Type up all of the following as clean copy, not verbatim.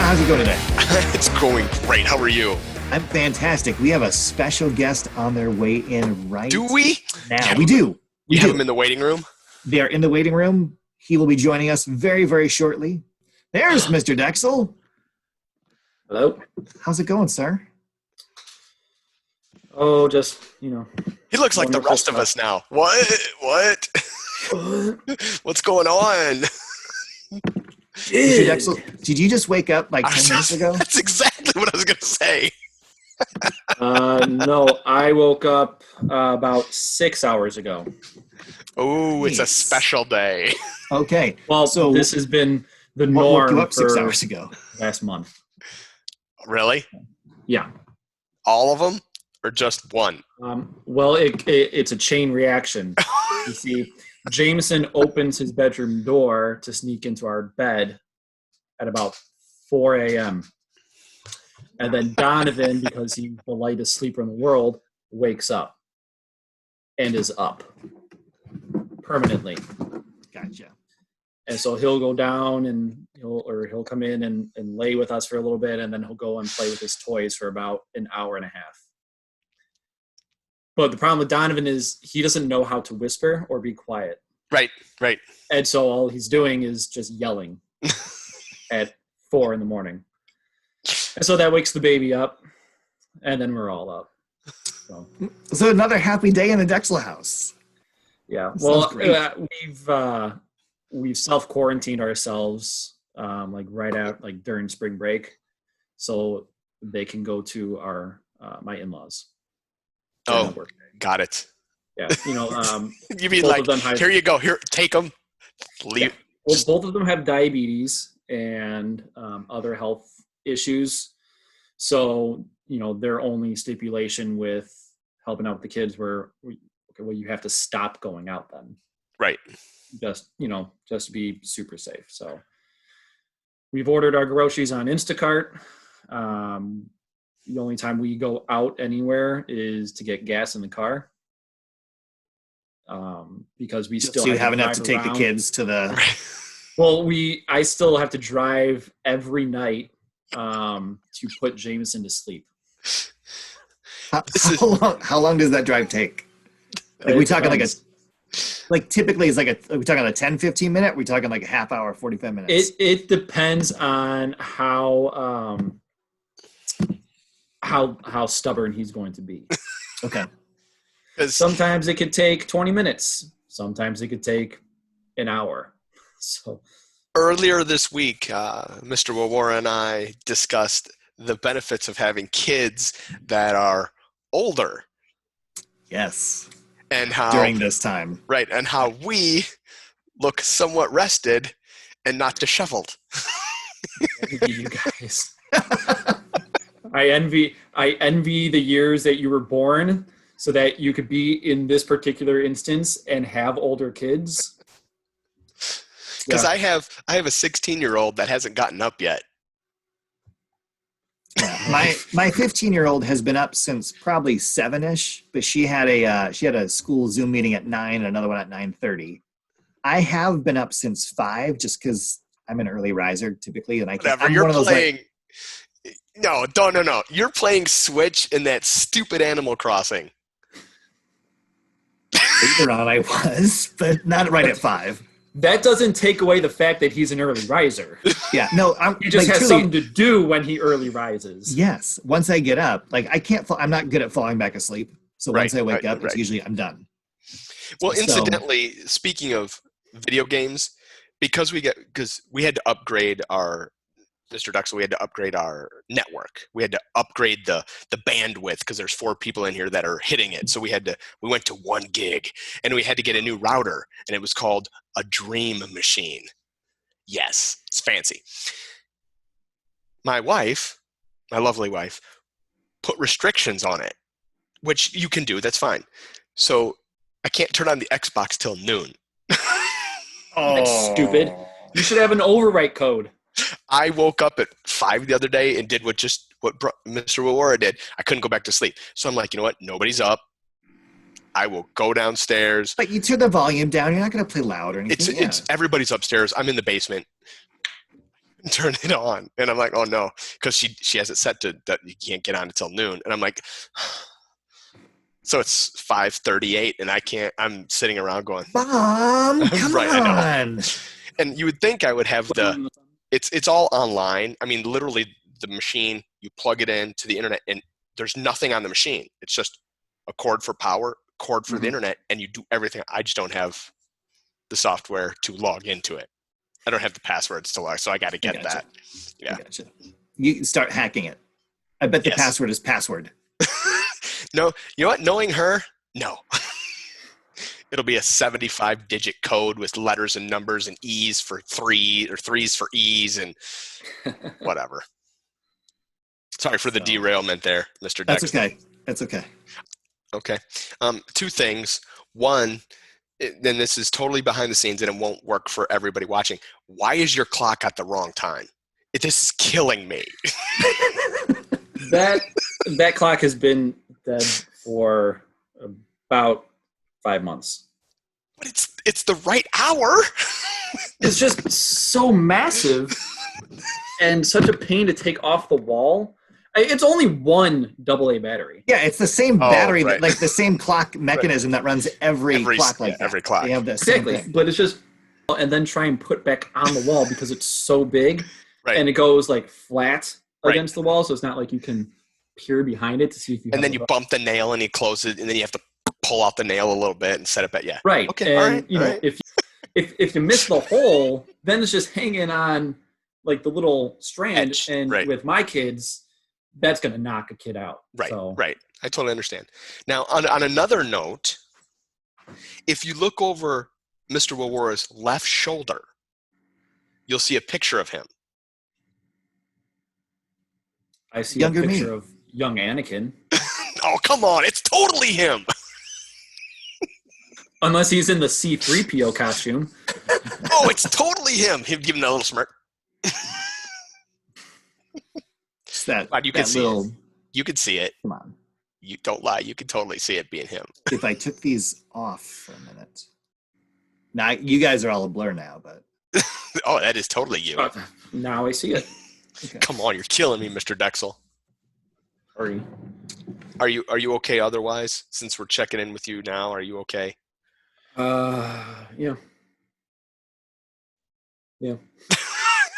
how's it going today? It's going great. How are you? I'm fantastic. We have a special guest on their way in right Do we? now. We do. You have him in the waiting room? They're in the waiting room. He will be joining us very, very shortly. There's Mr. Dexel. Hello. How's it going, sir? Oh, just, He looks like the rest of us now. What? What's going on? Mr. Dexel, did you just wake up like 10 minutes ago? That's exactly what I was going to say. No, I woke up about 6 hours ago. Oh, it's a Nice. special day. Okay. Well, So this has been the what woke norm you up 6 for hours ago? last month. Really? Yeah. All of them? Or just one? Well, it's a chain reaction. You see, Jameson opens his bedroom door to sneak into our bed at about 4 a.m. And then Donovan, because he's the lightest sleeper in the world, wakes up and is up permanently. Gotcha. And so he'll go down and he'll come in and lay with us for a little bit, and then he'll go and play with his toys for about an hour and a half. But the problem with Donovan is he doesn't know how to whisper or be quiet. Right. And so all he's doing is just yelling at 4 a.m. And so that wakes the baby up, and then we're all up. So another happy day in the Dexel house. Yeah. Sounds Well, great. we've self-quarantined ourselves right out during spring break, so they can go to our my in-laws. Oh, got it. Yeah. You mean both like, of them have, here you go. Here, take them. Leave. Yeah. Well, both of them have diabetes and other health issues. So, their only stipulation with helping out with the kids were, you have to stop going out then. Right. Just to be super safe. So we've ordered our groceries on Instacart. The only time we go out anywhere is to get gas in the car. Because we still So you have enough to take around. the kids to the... Well, I still have to drive every night to put Jameson to sleep. How long does that drive take? Like, we talking typically it's are we talking a 10, 15 minute? We're talking like a half hour, 45 minutes. It depends on how stubborn he's going to be. Okay. Sometimes it could take 20 minutes. Sometimes it could take an hour. So earlier this week, Mr. Wawara and I discussed the benefits of having kids that are older. Yes. And how during this time. Right. And how we look somewhat rested and not disheveled. You guys. I envy the years that you were born so that you could be in this particular instance and have older kids. Because I have a 16-year-old that hasn't gotten up yet. Yeah, my 15-year-old has been up since probably 7-ish, but she had a school Zoom meeting at 9 and another one at 9:30. I have been up since 5 just because I'm an early riser typically, and Whatever. You're playing. No. You're playing Switch in that stupid Animal Crossing. Later on, I was, but not right at 5. That doesn't take away the fact that he's an early riser. Yeah, no, he just has something to do when he early rises. Yes, once I get up, I'm not good at falling back asleep. So once I wake up, it's usually I'm done. Well, incidentally, speaking of video games, because we had to upgrade our Mr. Dexel, we had to upgrade our network. We had to upgrade the bandwidth because there's 4 people in here that are hitting it. So we went to 1 gig, and we had to get a new router, and it was called a Dream Machine. Yes, it's fancy. My lovely wife, put restrictions on it, which you can do. That's fine. So I can't turn on the Xbox till noon. That's stupid. You should have an overwrite code. I woke up at 5 the other day and did what Mr. Wawara did. I couldn't go back to sleep. So I'm like, you know what? Nobody's up. I will go downstairs. But you turn the volume down. You're not going to play loud or anything. It's everybody's upstairs. I'm in the basement. turn it on. And I'm like, oh no, because she has it set to that you can't get on until noon. And I'm like, so it's 5:38 and I'm sitting around going, Mom, come Right, I know. on. And you would think I would have it's all online. I mean, literally the machine, you plug it into the internet and there's nothing on the machine. It's just a cord for power, cord for the internet, and you do everything. I just don't have the software to log into it. I don't have the passwords to log, so I got to get that. Yeah. I gotcha. You start hacking it. I bet the password is password. No, you know what? Knowing her, no. It'll be a 75-digit code with letters and numbers and E's for 3 or 3's for E's and whatever. Sorry for the derailment there, Mr. That's Dexter. okay. That's okay. Okay. Two things. One, then this is totally behind the scenes and it won't work for everybody watching. Why is your clock at the wrong time? This is killing me. That clock has been dead for about 5 months. But it's the right hour. It's just so massive and such a pain to take off the wall. It's only one AA battery. Yeah, it's the same battery, right. like the same clock mechanism that runs every clock like that. Every clock. They have the Exactly, same thing. but it's just, and then try and put back on the wall because it's so big, Right. and it goes like flat Right. against the wall, so it's not like you can peer behind it to see if you. And then you bump the nail and you close it, and then you have to pull out the nail a little bit and set it back. Yeah. Right. Okay. And all right. you know, all right. if you miss the hole, then it's just hanging on like the little strand. Edge, And right. with my kids, that's going to knock a kid out. Right. So. Right. I totally understand. Now, on another note, if you look over Mr. Wawora's left shoulder, you'll see a picture of him. I see Younger a picture me. of young Anakin. Oh, come on. It's totally him. Unless he's in the C-3PO costume. Oh, it's totally him. Him giving that little smirk. It's that, But you can that see little, it. You can see it. come on. You don't lie. You can totally see it being him. If I took these off for a minute. Now, you guys are all a blur now, but. Oh, that is totally you. Now I see it. Okay. Come on, you're killing me, Mr. Dexel. Sorry. Are you okay otherwise? Since we're checking in with you now, are you okay? Yeah. Yeah.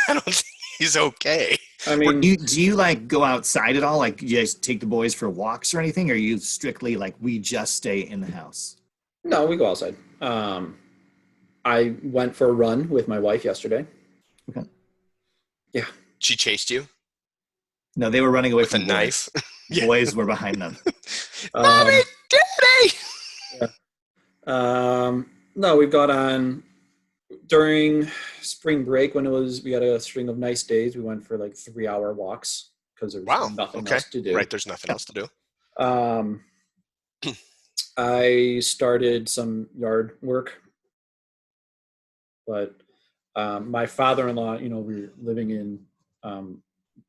I don't think he's okay. I mean, Do you like go outside at all? Like you guys take the boys for walks or anything? Or are you strictly like we just stay in the house? no, we go outside. I went for a run with my wife yesterday. Okay. Yeah. She chased you No, they were running away with a from knife. boys. Boys were behind them. Mommy, Daddy! No, we've got on during spring break when we had a string of nice days. We went for like 3-hour walks because there was nothing else to do. Right, there's nothing else to do. I started some yard work, but my father-in-law, we were living in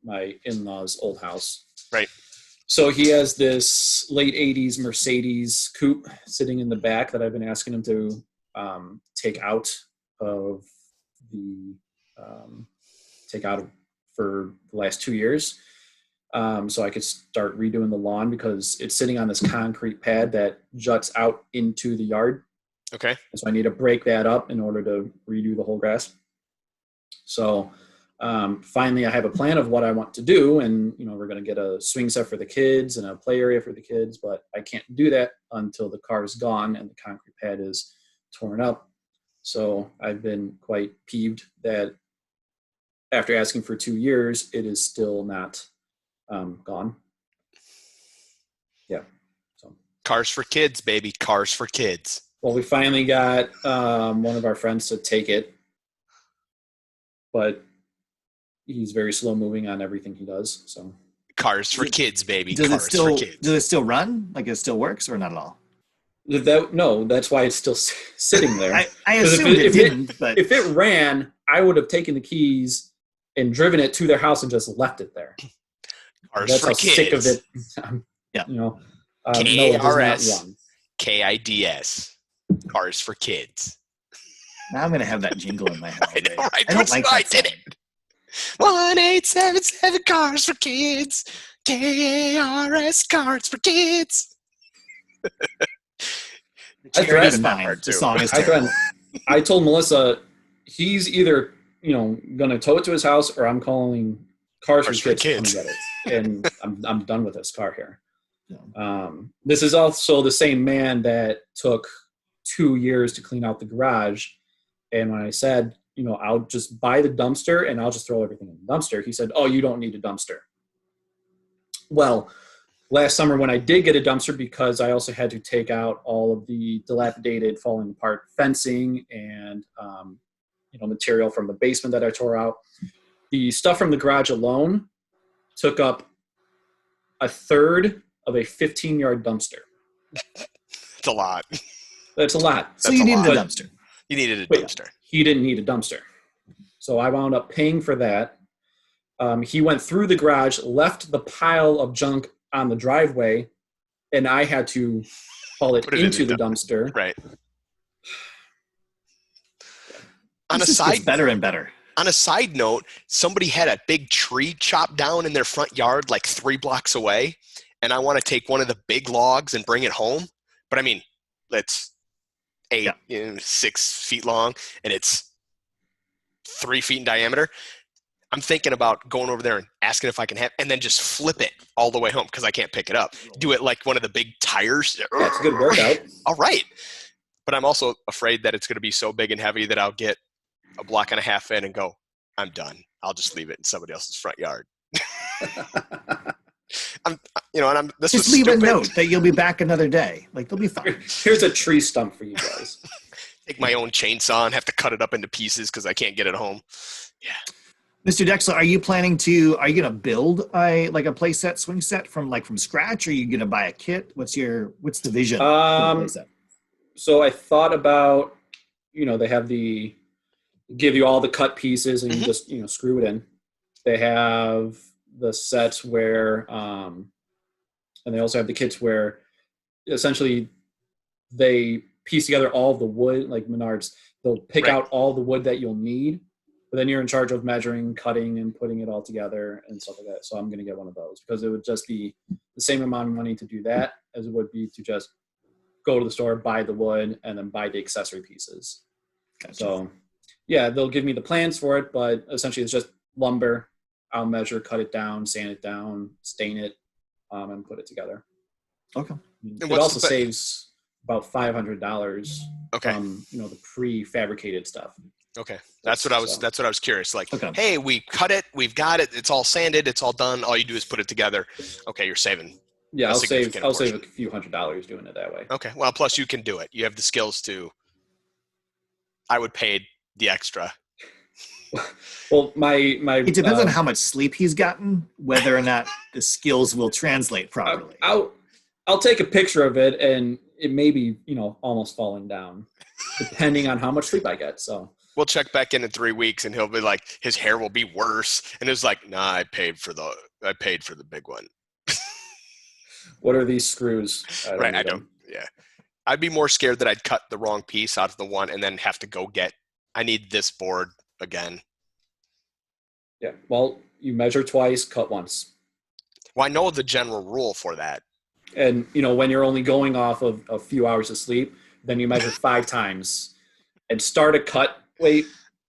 my in-laws' old house. Right. So he has this late 80s Mercedes coupe sitting in the back that I've been asking him to take out for the last 2 years. So I could start redoing the lawn because it's sitting on this concrete pad that juts out into the yard. Okay. And so I need to break that up in order to redo the whole grass. So finally I have a plan of what I want to do. And, we're going to get a swing set for the kids and a play area for the kids, but I can't do that until the car is gone and the concrete pad is torn up. So I've been quite peeved that after asking for 2 years, it is still not gone. Yeah. So Cars for kids, baby. Cars for kids. well, we finally got one of our friends to take it, but he's very slow moving on everything he does. So Cars for kids, baby. Does Cars for kids. does it still run? Like it still works or not at all? no, that's why it's still sitting there. I 'Cause assumed it if didn't, but If it ran, I would have taken the keys and driven it to their house and just left it there. Cars That's for how kids. sick of it. Yeah. No, it does KRS. not run. KIDS. Cars for kids. now I'm gonna have that jingle in my head. all I day. know, right? I don't like I that did song. it. 1877 Cars for Kids. KARS Cards for Kids. The threatened is fine. part, The too. song is terrible. I told Melissa he's either gonna tow it to his house or I'm calling Cars for Kids to come and get it, and I'm done with this car here. Yeah. This is also the same man that took 2 years to clean out the garage, and when I said, I'll just buy the dumpster and I'll just throw everything in the dumpster, he said, "Oh, you don't need a dumpster." Well, last summer when I did get a dumpster, because I also had to take out all of the dilapidated, falling apart fencing and material from the basement that I tore out, the stuff from the garage alone took up a third of a 15-yard dumpster. It's a lot. That's a lot. So you needed a dumpster. You needed a dumpster. He didn't need a dumpster. So I wound up paying for that. He went through the garage, left the pile of junk on the driveway, and I had to haul it into the dumpster. Right. This gets better and better. On a side note, somebody had a big tree chopped down in their front yard like 3 blocks away, and I want to take one of the big logs and bring it home. But I mean, it's 6 feet long, and it's 3 feet in diameter. I'm thinking about going over there and asking if I can have, and then just flip it all the way home because I can't pick it up. Do it like one of the big tires. That's a good workout. All right. But I'm also afraid that it's going to be so big and heavy that I'll get a block and a half in and go, I'm done. I'll just leave it in somebody else's front yard. Just leave a note that you'll be back another day. Like, they'll be fine. Here's a tree stump for you guys. Take my own chainsaw and have to cut it up into pieces because I can't get it home. Yeah. Mr. Dexler, are you going to build a playset swing set from scratch, or are you going to buy a kit? What's the vision for the playset? So I thought about, they have give you all the cut pieces and you just, screw it in. They have the sets where, and they also have the kits where essentially they piece together all of the wood, like Menards. They'll pick out all the wood that you'll need, but then you're in charge of measuring, cutting, and putting it all together and stuff like that. So I'm going to get one of those because it would just be the same amount of money to do that as it would be to just go to the store, buy the wood, and then buy the accessory pieces. Gotcha. So, yeah, they'll give me the plans for it, but essentially it's just lumber. I'll measure, cut it down, sand it down, stain it, and put it together. Okay. It also saves about $500 from the prefabricated stuff. Okay, that's what I was curious. Like, hey, we cut it, we've got it, it's all sanded, it's all done. All you do is put it together. Okay, you're saving. Yeah, I'll save a few $100s doing it that way. Okay, well, plus you can do it. You have the skills to. I would pay the extra. Well, my it depends on how much sleep he's gotten, whether or not the skills will translate properly. I'll take a picture of it, and it may be almost falling down, depending on how much sleep I get. So we'll check back in 3 weeks, and he'll be like, his hair will be worse, and it's like, nah, I paid for the big one. What are these screws? I don't. Yeah, I'd be more scared that I'd cut the wrong piece out of the one, and then have to go get. I need this board again. Yeah. Well, you measure twice, cut once. Well, I know the general rule for that. And when you're only going off of a few hours of sleep, then you measure 5 times, and start a cut. Wait,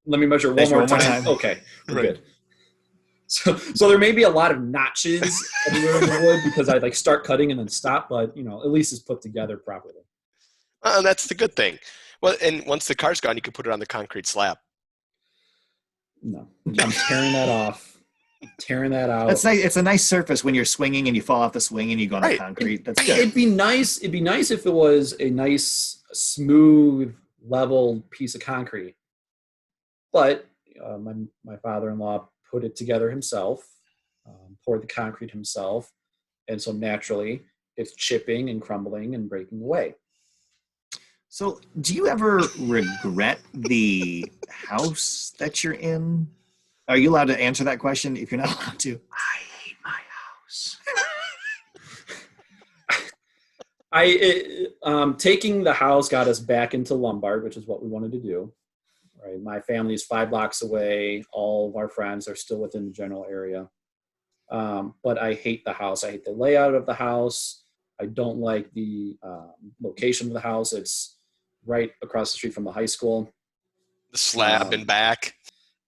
let me measure one more time. Okay, we're good. So there may be a lot of notches everywhere in the wood because I start cutting and then stop, but at least it's put together properly. That's the good thing. Well, and once the car's gone, you can put it on the concrete slab. No, I'm tearing that off. Tearing that out. That's nice. It's a nice surface when you're swinging and you fall off the swing and you go on the concrete. That's good. It'd be nice if it was a nice, smooth, level piece of concrete. But my father-in-law put it together himself, poured the concrete himself, and so naturally it's chipping and crumbling and breaking away. So do you ever regret the house that you're in? Are you allowed to answer that question if you're not allowed to? I hate my house. Taking the house got us back into Lombard, which is what we wanted to do. Right, my family is 5 blocks away. All of our friends are still within the general area. But I hate the house. I hate the layout of the house. I don't like the location of the house. It's right across the street from the high school. The slab in back.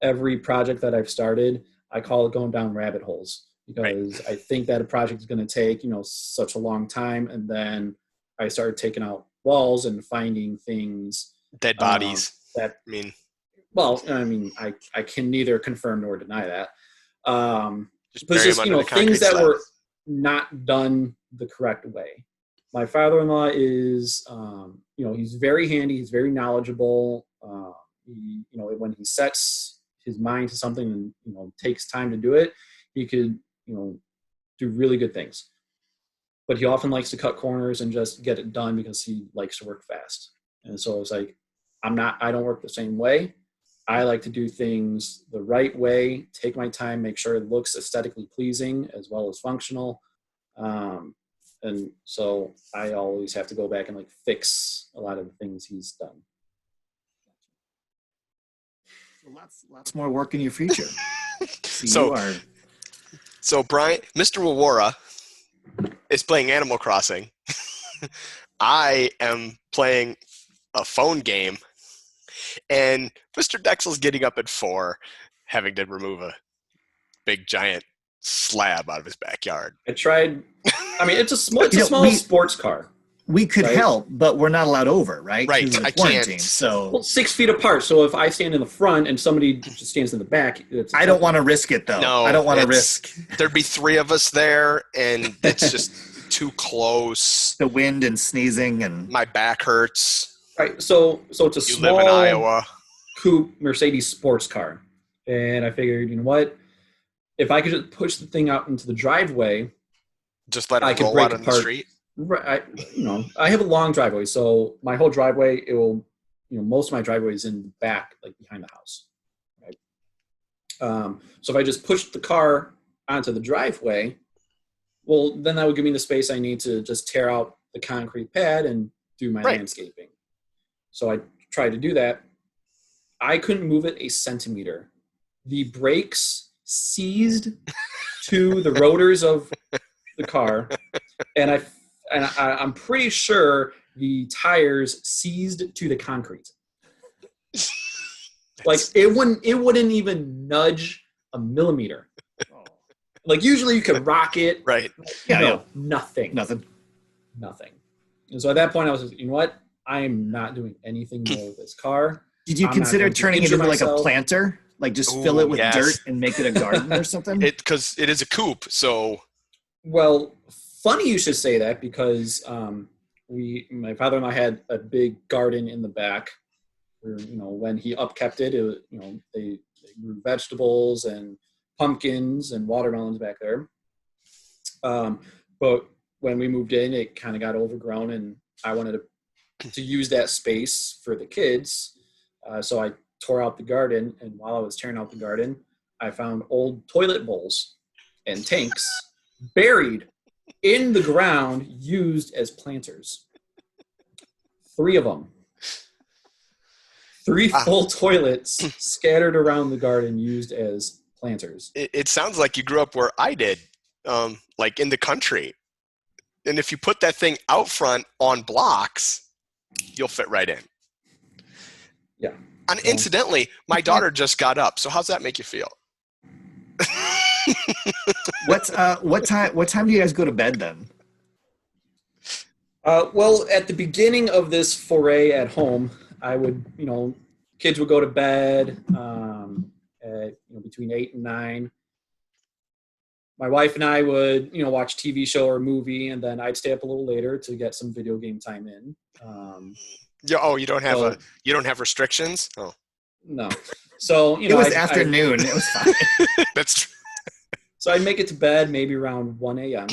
Every project that I've started, I call it going down rabbit holes because I think that a project is going to take, such a long time. And then I started taking out walls and finding things. Dead bodies. I can neither confirm nor deny that. Just bury them under the concrete things that slab. were not done the correct way. My father-in-law is, he's very handy. He's very knowledgeable. When he sets his mind to something and, takes time to do it, he could, do really good things. But he often likes to cut corners and just get it done because he likes to work fast. And so it's like, I don't work the same way. I like to do things the right way, take my time, make sure it looks aesthetically pleasing as well as functional. And so I always have to go back and fix a lot of the things he's done. Lots more work in your future. So Brian, Mr. Wawara is playing Animal Crossing. I am playing a phone game, and Mr. Dexel's getting up at 4, having to remove a big giant slab out of his backyard. I tried. It's a small sports car. We could help, but we're not allowed over, right? Right. I can't. So 6 feet apart. So if I stand in the front and somebody just stands in the back, I don't want to risk it, though. No, I don't want to risk. There'd be 3 of us there, and it's just too close. The wind and sneezing, and my back hurts. Right. So it's a You small live in Iowa. coupe Mercedes sports car, and I figured, you know what? If I could just push the thing out into the driveway, just let it roll out on the street. Right, I have a long driveway, so my whole driveway, it will, most of my driveway is in the back, behind the house, right? So if I just push the car onto the driveway, well, then that would give me the space I need to just tear out the concrete pad and do my landscaping. So I tried to do that. I couldn't move it a centimeter. The brakes seized to the rotors of the car, and I'm pretty sure the tires seized to the concrete. It wouldn't even nudge a millimeter. Usually you could rock it. Right. Nothing. Nothing. And so at that point I was just, you know what? I am not doing anything more with this car. Did you consider turning it into a planter? Just fill it with dirt and make it a garden or something? Because it is a coupe, so. Well, funny you should say that because my father-in-law had a big garden in the back. Where, when he upkept it, they grew vegetables and pumpkins and watermelons back there. But when we moved in, it kind of got overgrown, and I wanted to use that space for the kids. So I tore out the garden, and while I was tearing out the garden, I found old toilet bowls and tanks buried in the ground, used as planters. 3 of them. 3 full toilets scattered around the garden, used as planters. It sounds like you grew up where I did, in the country. And if you put that thing out front on blocks, you'll fit right in. Yeah. And incidentally, my daughter just got up. So how's that make you feel? What time do you guys go to bed then? Well, at the beginning of this foray at home, I would, kids would go to bed at between 8 and 9. My wife and I would, watch TV show or movie, and then I'd stay up a little later to get some video game time in. You don't have restrictions? Oh. No. So, it was afternoon. It was fine. That's true. So I make it to bed maybe around 1 a.m.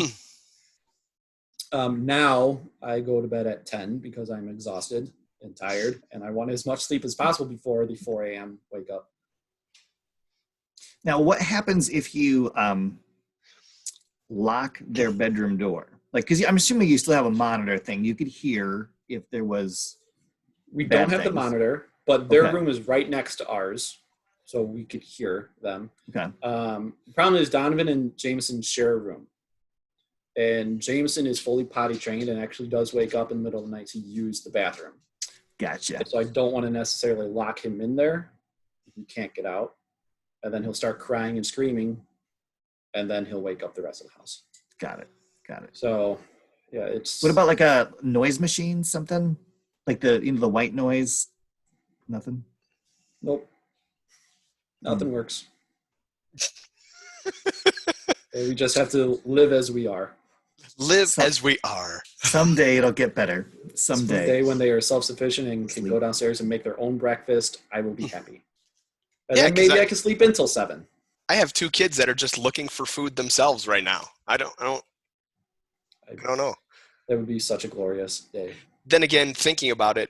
Now I go to bed at 10 because I'm exhausted and tired, and I want as much sleep as possible before the 4 a.m. wake up. Now, what happens if you lock their bedroom door? Because I'm assuming you still have a monitor thing. You could hear if there was. We don't have the monitor, but their Okay. room is right next to ours, so we could hear them. Okay. The problem is Donovan and Jameson share a room. And Jameson is fully potty trained and actually does wake up in the middle of the night to use the bathroom. Gotcha. So I don't want to necessarily lock him in there. He can't get out. And then he'll start crying and screaming. And then he'll wake up the rest of the house. Got it. So, yeah, it's... What about like a noise machine, something? Like the white noise? Nothing? Nope. Nothing works. We just have to live as we are. Live as we are. Someday it'll get better. Someday when they are self-sufficient and can go downstairs and make their own breakfast, I will be happy. And Yeah, then 'cause maybe I can sleep until 7. I have 2 kids that are just looking for food themselves right now. I don't know. That would be such a glorious day. Then again, thinking about it,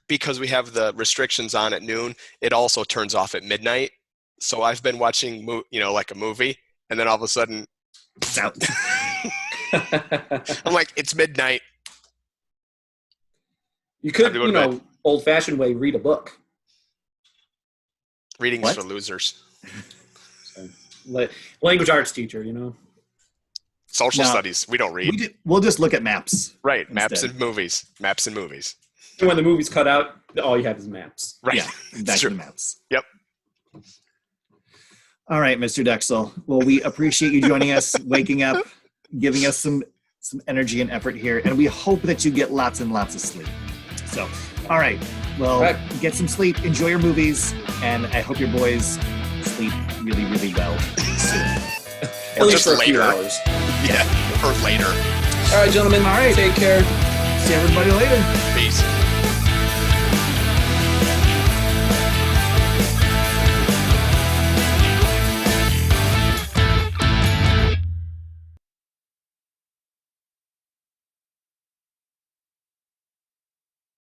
because we have the restrictions on at noon, it also turns off at midnight. So I've been watching, like a movie, and then all of a sudden, It's out. I'm like, it's midnight. You could, Time to go to bed. old-fashioned way, read a book. Reading's What? for losers. So, language arts teacher, Social No. studies. We don't read. We'll just look at maps. Right. Maps Instead. and movies. Maps and movies. And when the movie's cut out, all you have is maps. Right. Yeah, It's back to true. the maps. Yep. All right, Mr. Dexel. Well, we appreciate you joining us, waking up, giving us some energy and effort here, and we hope that you get lots and lots of sleep. So, all right. Well, Right. get some sleep, enjoy your movies, and I hope your boys sleep really, really well soon. At Or least just for a few later. hours. Yeah. Or later. All right, gentlemen. All right. Take care. See everybody later. Peace.